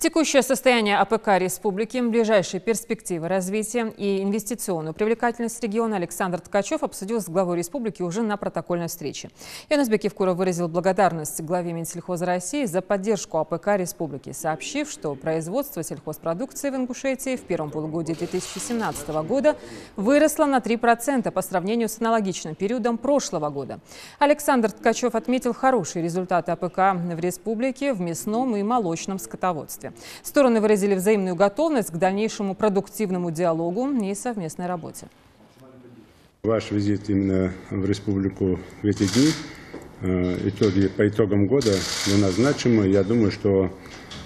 Текущее состояние АПК республики, ближайшие перспективы развития и инвестиционную привлекательность региона Александр Ткачев обсудил с главой республики уже на протокольной встрече. Янусбек Евкуров выразил благодарность главе Минсельхоза России за поддержку АПК республики, сообщив, что производство сельхозпродукции в Ингушетии в первом полугодии 2017 года выросло на 3% по сравнению с аналогичным периодом прошлого года. Александр Ткачев отметил хорошие результаты АПК в республике в мясном и молочном скотоводстве. Стороны выразили взаимную готовность к дальнейшему продуктивному диалогу и совместной работе. Ваш визит именно в республику в эти дни, по итогам года для нас значимы. Я думаю, что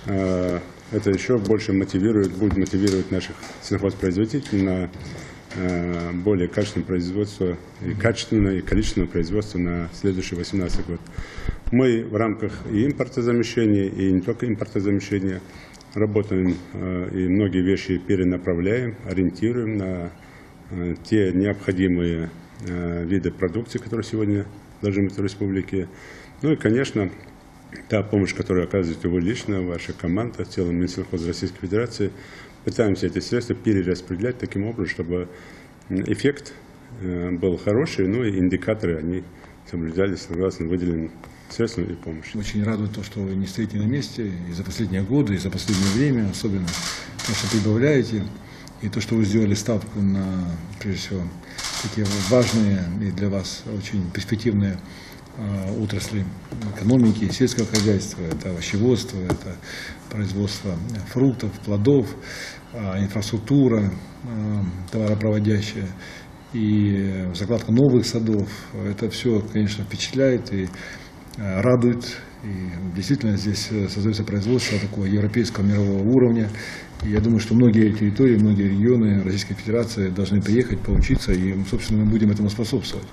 это еще больше будет мотивировать наших сельхозпроизводителей на более качественное производство, и качественное, и количественное производство на следующий 2018 год. Мы в рамках и импортозамещения, и не только импортозамещения работаем и многие вещи перенаправляем, ориентируем на те необходимые виды продукции, которые сегодня должны быть в республике. Ну и, конечно, та помощь, которую оказываете вы лично, ваша команда, в целом Минсельхоз Российской Федерации, пытаемся эти средства перераспределять таким образом, чтобы эффект был хороший, ну и индикаторы, они соблюдались согласно выделенным средствам и помощи. Очень радует то, что вы не стоите на месте и за последние годы, и за последнее время, особенно то, что прибавляете, и то, что вы сделали ставку на, прежде всего, такие важные и для вас очень перспективные отрасли экономики, сельского хозяйства, это овощеводство, это производство фруктов, плодов, инфраструктура товаропроводящая и закладка новых садов. Это все, конечно, впечатляет и радует. И действительно здесь создается производство такого европейского мирового уровня. И я думаю, что многие территории, многие регионы Российской Федерации должны приехать, поучиться, и, собственно, мы будем этому способствовать.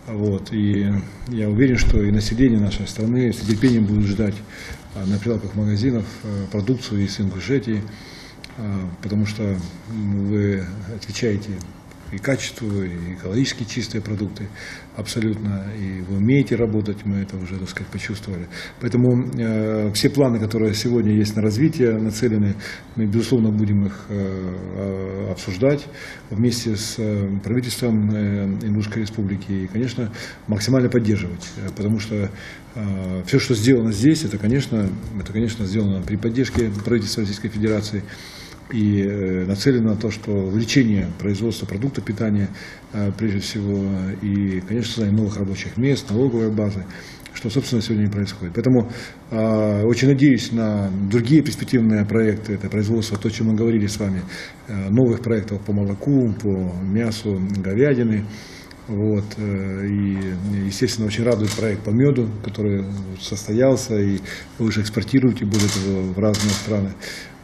Вот. И я уверен, что и население нашей страны с нетерпением будут ждать на прилавках магазинов продукцию из Ингушетии, потому что вы отвечаете и качеству, и экологически чистые продукты абсолютно, и вы умеете работать, мы это уже, так сказать, почувствовали. Поэтому все планы, которые сегодня есть на развитие, нацелены, мы, безусловно, будем их обсуждать вместе с правительством Ингушской республики и, конечно, максимально поддерживать, потому что все, что сделано здесь, это, конечно, сделано при поддержке правительства Российской Федерации, и нацелено на то, что увеличение производства продуктов питания, прежде всего, и, конечно, создание новых рабочих мест, налоговой базы, что, собственно, сегодня и происходит. Поэтому очень надеюсь на другие перспективные проекты, это производство, то, о чем мы говорили с вами, новых проектов по молоку, по мясу говядины. Вот. И, естественно, очень радует проект по меду, который состоялся, и вы уже экспортируете, более того, в разные страны.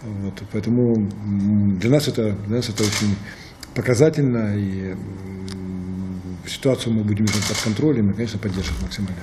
Вот. Поэтому для нас это очень показательно, и ситуацию мы будем держать под контролем и, конечно, поддерживать максимально.